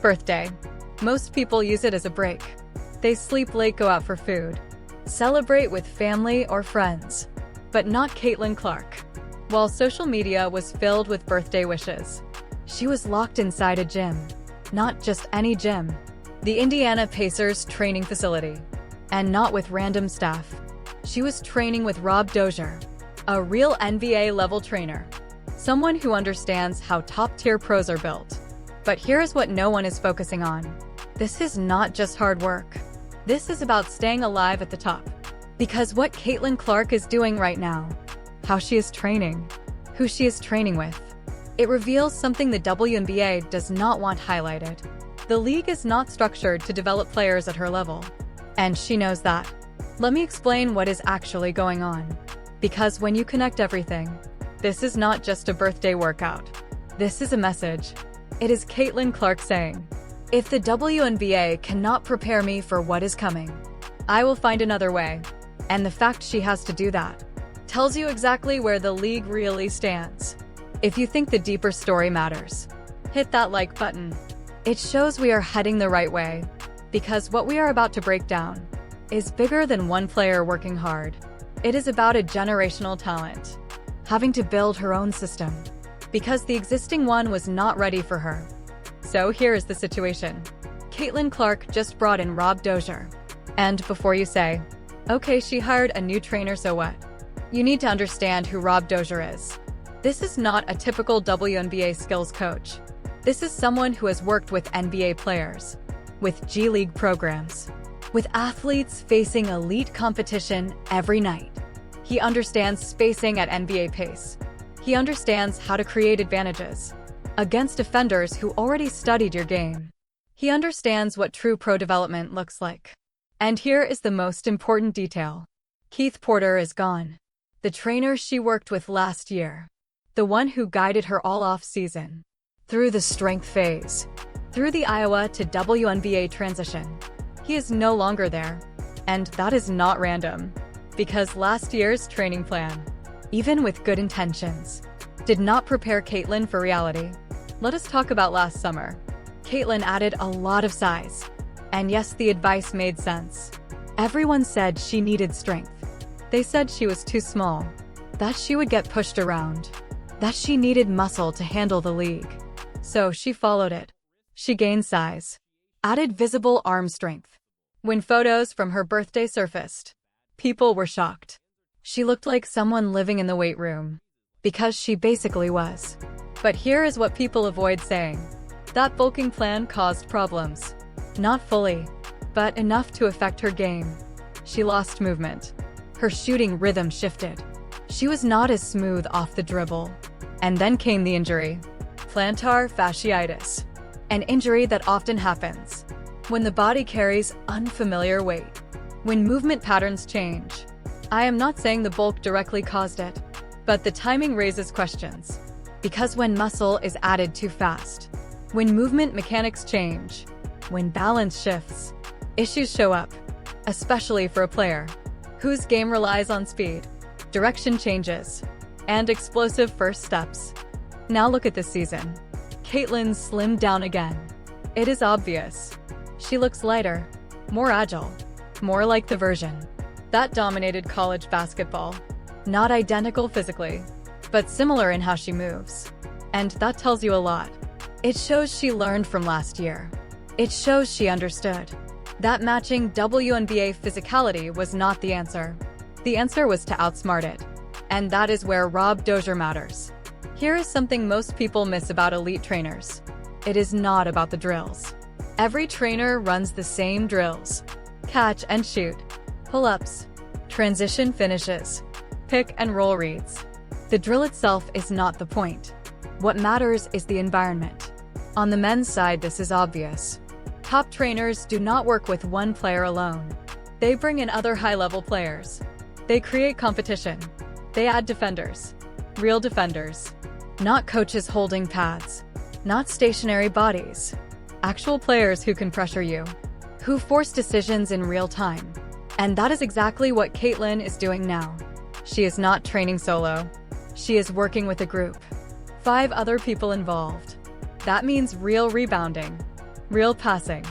Birthday. Most people use it as a break. They sleep late, go out for food, celebrate with family or friends. But not Caitlin Clark. While social media was filled with birthday wishes, she was locked inside a gym. Not just any gym. The Indiana Pacers training facility. And not with random staff. She was training with Rob Dozier, a real NBA-level trainer. Someone who understands how top-tier pros are built. But here's what no one is focusing on. This is not just hard work. This is about staying alive at the top. Because what Caitlin Clark is doing right now, how she is training, who she is training with, it reveals something the WNBA does not want highlighted. The league is not structured to develop players at her level. And she knows that. Let me explain what is actually going on. Because when you connect everything, this is not just a birthday workout. This is a message. It is Caitlin Clark saying, if the WNBA cannot prepare me for what is coming, I will find another way. And the fact she has to do that tells you exactly where the league really stands. If you think the deeper story matters, hit that like button. It shows we are heading the right way. Because what we are about to break down is bigger than one player working hard. It is about a generational talent, having to build her own system, because the existing one was not ready for her. So here is the situation. Caitlin Clark just brought in Rob Dozier. And before you say, okay, she hired a new trainer, so what? You need to understand who Rob Dozier is. This is not a typical WNBA skills coach. This is someone who has worked with NBA players, with G League programs, with athletes facing elite competition every night. He understands spacing at NBA pace. He understands how to create advantages against defenders who already studied your game. He understands what true pro development looks like. And here is the most important detail. Keith Porter is gone. The trainer she worked with last year. The one who guided her all off-season. Through the strength phase. Through the Iowa to WNBA transition. He is no longer there. And that is not random. Because last year's training plan, even with good intentions, did not prepare Caitlin for reality. Let us talk about last summer. Caitlin added a lot of size. And yes, the advice made sense. Everyone said she needed strength. They said she was too small, that she would get pushed around, that she needed muscle to handle the league. So she followed it. She gained size, added visible arm strength. When photos from her birthday surfaced, people were shocked. She looked like someone living in the weight room, because she basically was. But here is what people avoid saying. That bulking plan caused problems. Not fully, but enough to affect her game. She lost movement. Her shooting rhythm shifted. She was not as smooth off the dribble. And then came the injury. Plantar fasciitis. An injury that often happens when the body carries unfamiliar weight. When movement patterns change. I am not saying the bulk directly caused it, but the timing raises questions. Because when muscle is added too fast, when movement mechanics change, when balance shifts, issues show up, especially for a player whose game relies on speed, direction changes, and explosive first steps. Now look at this season. Caitlin slimmed down again. It is obvious. She looks lighter, more agile, more like the version that dominated college basketball. Not identical physically, but similar in how she moves. And that tells you a lot. It shows she learned from last year. It shows she understood that matching WNBA physicality was not the answer. The answer was to outsmart it. And that is where Rob Dozier matters. Here is something most people miss about elite trainers. It is not about the drills. Every trainer runs the same drills. Catch and shoot, pull-ups, transition finishes, pick and roll reads. The drill itself is not the point. What matters is the environment. On the men's side, this is obvious. Top trainers do not work with one player alone. They bring in other high-level players. They create competition. They add defenders. Real defenders. Not coaches holding pads. Not stationary bodies. Actual players who can pressure you. Who force decisions in real time. And that is exactly what Caitlin is doing now. She is not training solo. She is working with a group. 5 other people involved. That means real rebounding, real passing,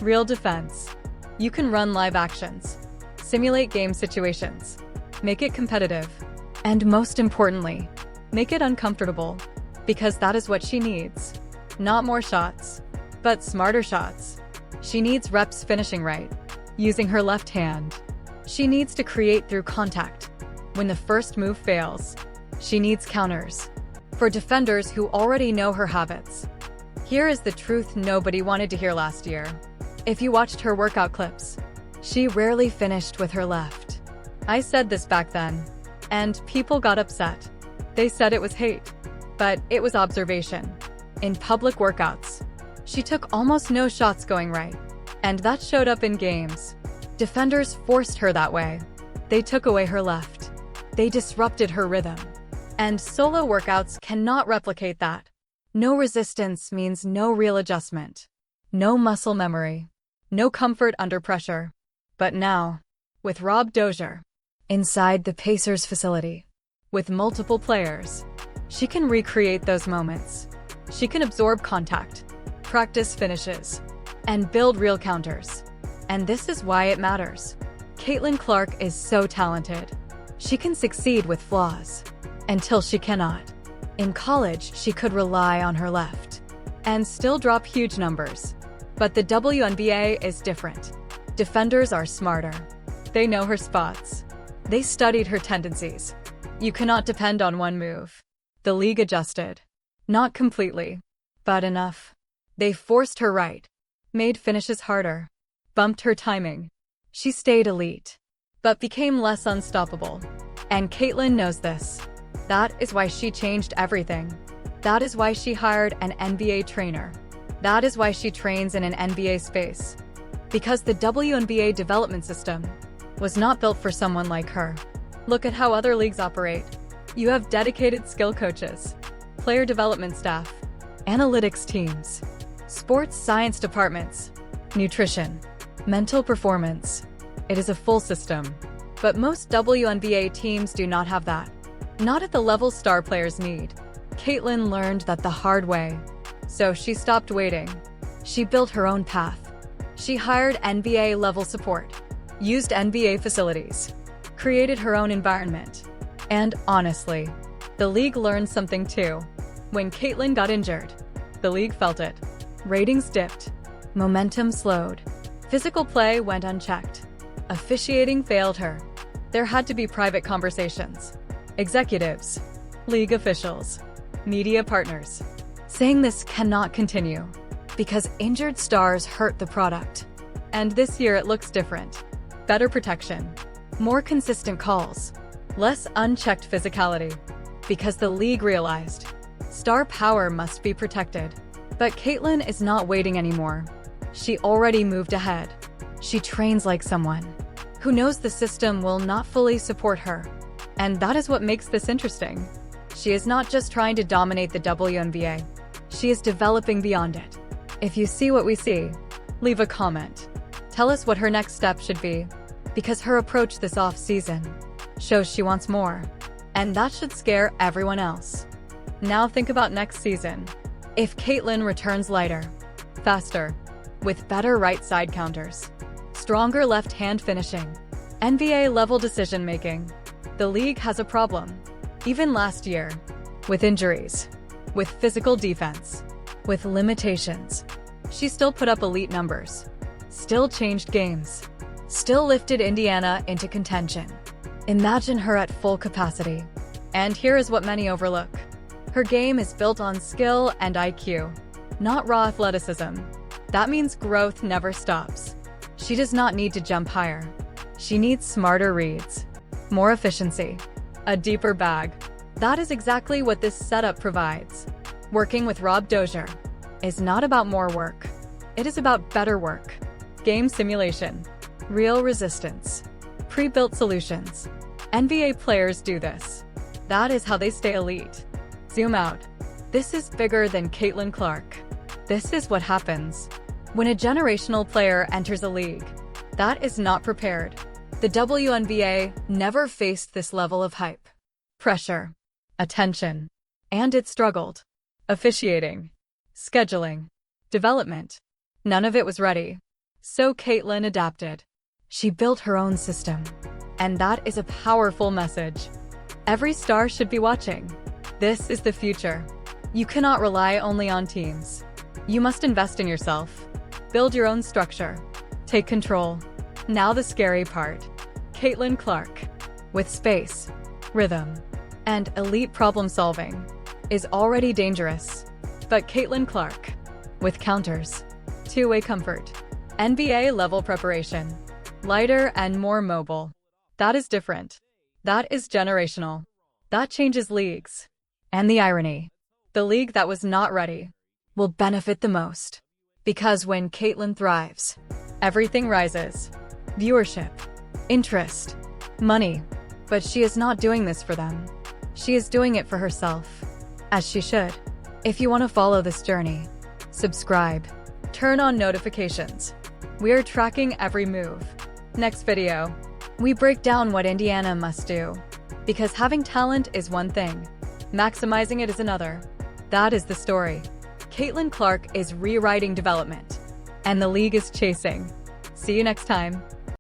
real defense. You can run live actions, simulate game situations, make it competitive, and most importantly, make it uncomfortable, because that is what she needs. Not more shots, but smarter shots. She needs reps finishing right, using her left hand. She needs to create through contact. When the first move fails, she needs counters. For defenders who already know her habits. Here is the truth nobody wanted to hear last year. If you watched her workout clips, she rarely finished with her left. I said this back then, and people got upset. They said it was hate, but it was observation. In public workouts, she took almost no shots going right, and that showed up in games. Defenders forced her that way. They took away her left. They disrupted her rhythm. And solo workouts cannot replicate that. No resistance means no real adjustment. No muscle memory. No comfort under pressure. But now, with Rob Dozier, inside the Pacers facility, with multiple players, she can recreate those moments. She can absorb contact, practice finishes, and build real counters. And this is why it matters. Caitlin Clark is so talented. She can succeed with flaws. Until she cannot. In college, she could rely on her left and still drop huge numbers. But the WNBA is different. Defenders are smarter. They know her spots. They studied her tendencies. You cannot depend on one move. The league adjusted. Not completely, but enough. They forced her right, made finishes harder, bumped her timing. She stayed elite, but became less unstoppable. And Caitlin knows this. That is why she changed everything. That is why she hired an NBA trainer. That is why she trains in an NBA space. Because the WNBA development system was not built for someone like her. Look at how other leagues operate. You have dedicated skill coaches, player development staff, analytics teams, sports science departments, nutrition, mental performance. It is a full system. But most WNBA teams do not have that. Not at the level star players need. Caitlin learned that the hard way. So she stopped waiting. She built her own path. She hired NBA-level support, used NBA facilities, created her own environment. And honestly, the league learned something too. When Caitlin got injured, the league felt it. Ratings dipped. Momentum slowed. Physical play went unchecked. Officiating failed her. There had to be private conversations. Executives, league officials, media partners, saying this cannot continue because injured stars hurt the product. And this year it looks different. Better protection, more consistent calls, less unchecked physicality, because the league realized star power must be protected. But Caitlin is not waiting anymore. She already moved ahead. She trains like someone who knows the system will not fully support her. And that is what makes this interesting. She is not just trying to dominate the WNBA. She is developing beyond it. If you see what we see, leave a comment. Tell us what her next step should be, because her approach this off-season shows she wants more. And that should scare everyone else. Now think about next season. If Caitlin returns lighter, faster, with better right side counters, stronger left-hand finishing, NBA-level decision-making, the league has a problem. Even last year, with injuries, with physical defense, with limitations, she still put up elite numbers, still changed games, still lifted Indiana into contention. Imagine her at full capacity. And here is what many overlook. Her game is built on skill and IQ, not raw athleticism. That means growth never stops. She does not need to jump higher. She needs smarter reads, more efficiency, a deeper bag. That is exactly what this setup provides. Working with Rob Dozier is not about more work. It is about better work. Game simulation, real resistance, pre-built solutions. NBA players do this. That is how they stay elite. Zoom out. This is bigger than Caitlin Clark. This is what happens when a generational player enters a league that is not prepared. The WNBA never faced this level of hype, pressure, attention, and it struggled. Officiating, scheduling, development. None of it was ready. So Caitlin adapted. She built her own system. And that is a powerful message. Every star should be watching. This is the future. You cannot rely only on teams. You must invest in yourself. Build your own structure. Take control. Now the scary part. Caitlin Clark, with space, rhythm, and elite problem solving, is already dangerous. But Caitlin Clark, with counters, two-way comfort, NBA level preparation, lighter and more mobile. That is different. That is generational. That changes leagues. And the irony, the league that was not ready will benefit the most. Because when Caitlin thrives, everything rises. Viewership, interest, money. But she is not doing this for them. She is doing it for herself. As she should. If you want to follow this journey, subscribe. Turn on notifications. We are tracking every move. Next video, we break down what Indiana must do. Because having talent is one thing. Maximizing it is another. That is the story. Caitlin Clark is rewriting development. And the league is chasing. See you next time.